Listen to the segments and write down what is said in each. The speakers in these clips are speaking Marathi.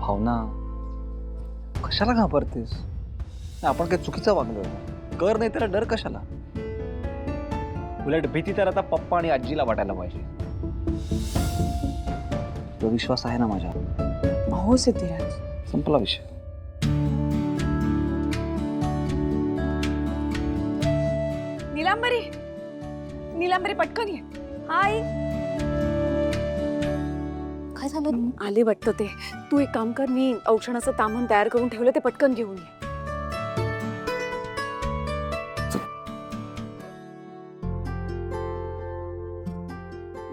भावना कशाला घाबरतेस? आपण काही चुकीचं वागलोय? कर नाही त्याला डर कशाला? उलट भीती तर आता पप्पा आणि आजीला वाटायला पाहिजे. तो विश्वास आहे ना माझ्या? हो सिद्धिराज. संपला विषय. नीलांबरी, नीलांबरी पटकन ये. हाय. काय झालं? आले वाटतं ते. तू एक काम कर, मी औषणाचं तामण तयार करून ठेवलं, ते पटकन घेऊन ये.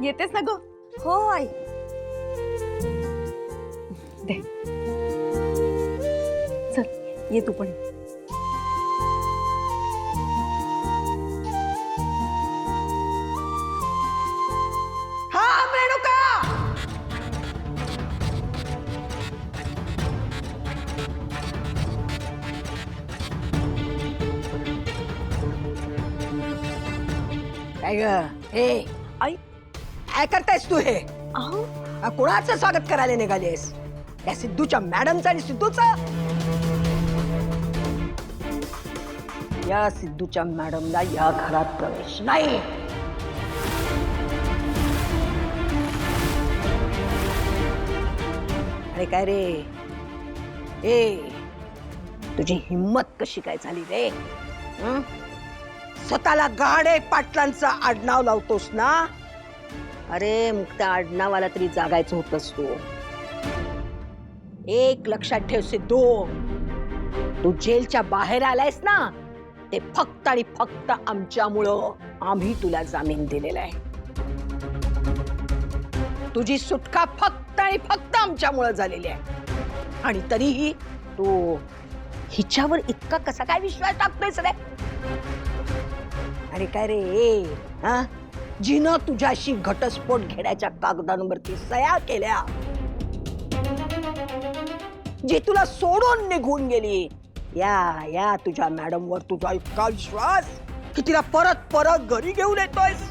येतेस ना ग? हो आई. दे. चल ये तू पण. हा मेणुका, काय ग? ए आई. काय करतायस तू हे? अहो कोणाचं स्वागत करायला निघालीस? या सिद्धूच्या मॅडमचं आणि सिद्धूचं? या सिद्धूच्या मॅडमला या घरात प्रवेश नाही. अरे काय रे? ए तुझी हिम्मत कशी काय झाली रे? हं? स्वतःला गाडे पाटलांचं आडनाव लावतोस ना? अरे मग त्या आडनावाला तरी जागायचं होतस तू. एक लक्षात ठेव सिद्धू, तू जेलच्या बाहेर आलायस ना, ते फक्त आणि फक्त आमच्यामुळं. आम्ही तुला जामीन दिलेला आहे. तुझी सुटका फक्त आणि फक्त आमच्यामुळं झालेली आहे. आणि तरीही तू हिच्यावर इतका कसा काय विश्वास टाकतोयस रे? अरे काय रे? हा, जिनं तुझ्याशी घटस्फोट घेण्याच्या कागदांवरती सह्या केल्या, जी तुला सोडून निघून गेली, या तुझ्या मॅडम वर तुझा इतका विश्वास की तिला परत परत घरी घेऊन येतोयस?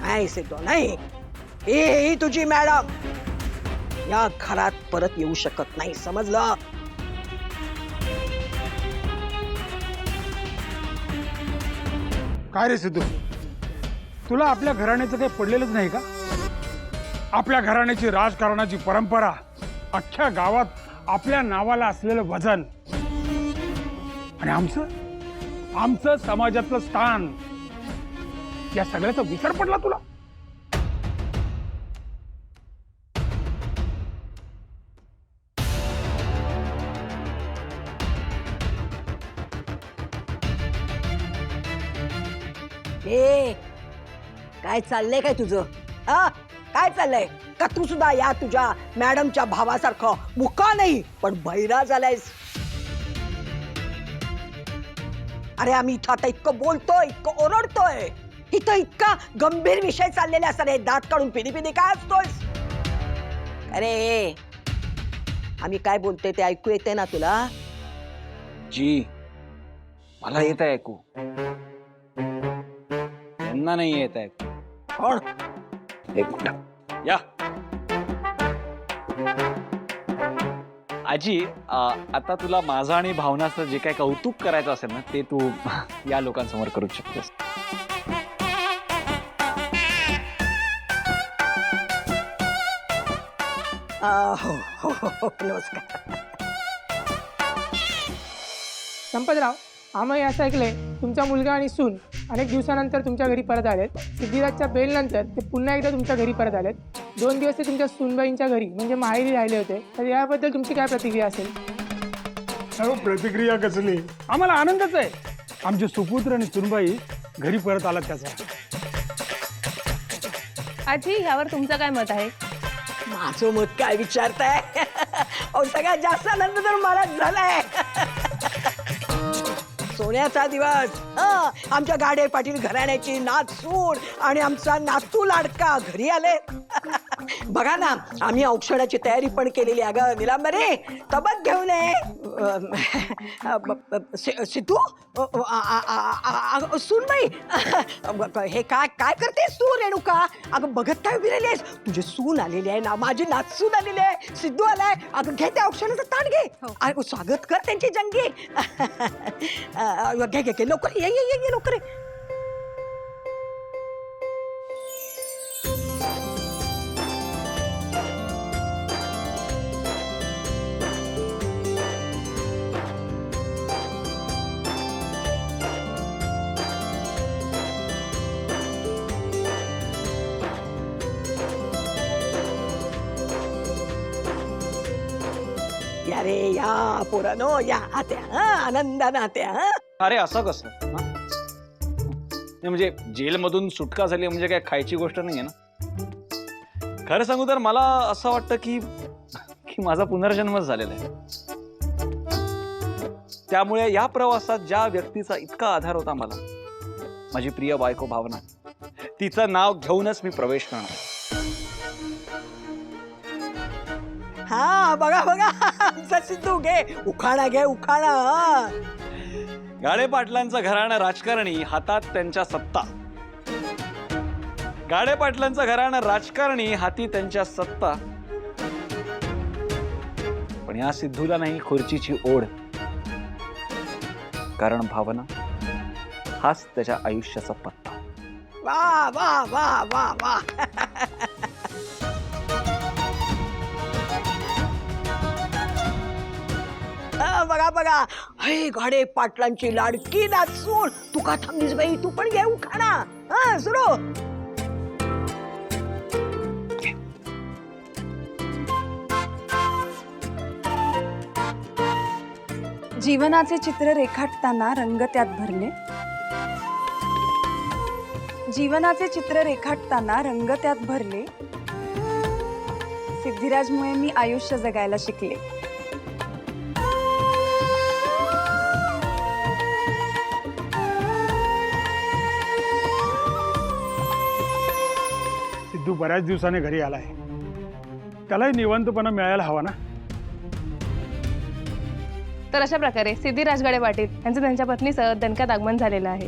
नाही सिद्धू, नाही. ही तुझी मॅडम या घरात परत येऊ शकत नाही, समजलं? काय रे सिद्धू, तुला आपल्या घराण्याचं काही पडलेलंच नाही का? आपल्या घराण्याची राजकारणाची परंपरा, अख्ख्या गावात आपल्या नावाला असलेलं वजन आणि आमचं समाजातलं स्थान, या सगळ्याचा विसर पडला तुला? ए काय चाललंय काय तुझं? हा, काय चाललंय? का तू सुद्धा या तुझ्या मॅडमच्या भावासारखं मुका नाही पण बहिरा झालायस? अरे आम्ही इथं आता इतकं बोलतोय, इतकं ओरडतोय, इथं इतका गंभीर विषय चाललेला असताना दात काढून पिदी पिदी काय असतोयस? अरे आम्ही काय बोलतोय ते ऐकू येते ना तुला? जी मला येत आहे ऐकू, त्यांना नाही येत आहे. कोण? एक मिनिट या. आजी, आता तुला माझं आणि भावनाचं जे काही कौतुक करायचं असेल ना, ते तू या लोकांसमोर करू शकतेस. हो, नमस्कार. संपतराव, आम्ही असं ऐकलंय तुमचा मुलगा आणि सून अनेक दिवसानंतर तुमच्या घरी परत आलेत. सिद्धिराजच्या बेलनंतर ते पुन्हा एकदा तुमच्या घरी परत आलेत. 2 दिवस ते तुमच्या सूनबाईंच्या घरी म्हणजे माहेरी राहिले होते, तर याबद्दल तुमची काय प्रतिक्रिया असेल? अहो, प्रतिक्रिया कसली, आम्हाला आनंदच आहे. आमचे सुपुत्र आणि सुनबाई घरी परत आलात त्याचा. आजी, यावर तुमचं काय मत आहे? माझं मत काय विचारताय? अहो, सगळ्यात जास्त आनंद तर मलाच झालाय. सोन्याचा दिवस. आमच्या गाडे पाटील घराण्याची नात सून आणि आमचा नातू लाडका घरी आले. बघा ना आम्ही औषधाची तयारी पण केलेली आहे ग निलांबरे. तबक घेऊन ये. सिद्धू सुनबाई हे काय काय करतेस तू रेणुका? अगं बघत काय उभी राहिली आहेस? तुझे सून आलेली आहे ना, माझी नातसून आलेली आहे, सिद्धू आलाय. अगं घे त्या औषधाचं ताण घे. स्वागत कर त्यांची जंगी. घे घे घे लवकर ये ये ये लवकर ये. या रे या पोरानो या आत्या. आनंदानं आत्या. अरे असं कसं हा? नाही म्हणजे जेलमधून सुटका झाली म्हणजे काय खायची गोष्ट नाहीये ना. खरं सांगू तर मला असं वाटतं की माझा पुनर्जन्मच झालेला आहे. त्यामुळे या प्रवासात ज्या व्यक्तीचा इतका आधार होता मला, माझी प्रिय बायको भावना, तिचं नाव घेऊनच मी प्रवेश करणार. हा बघा बघा आमचा सिद्धू. घे उखाणा घे उखाणा. गाडे पाटलांचं घराणं राजकारणी, हातात त्यांच्या सत्ता. गाडे पाटलांचं घराणं राजकारणी, हाती त्यांच्या सत्ता. पण या सिद्धूला नाही खुर्चीची ओढ. कारण भावना हाच त्याच्या आयुष्याचा पत्ता. वा वा वा वा वा. बघा बघा हे गाडे पाटलांची लाडकी नाचून. तू का थांबलीस बाई? तू पण घे उखाणा. हा सुरू. जीवनाचे चित्र रेखाटताना रंग त्यात भरले. जीवनाचे चित्र रेखाटताना रंग त्यात भरले. सिद्धिराजमुळे मी आयुष्य जगायला शिकले. सिद्धू बऱ्याच दिवसाने घरी आलाय, त्यालाही निवांतपणा मिळायला हवा ना. तर अशा प्रकारे सिद्धिराज गाडे पाटील यांचं त्यांच्या पत्नीसह दणक्यात आगमन झालेलं आहे.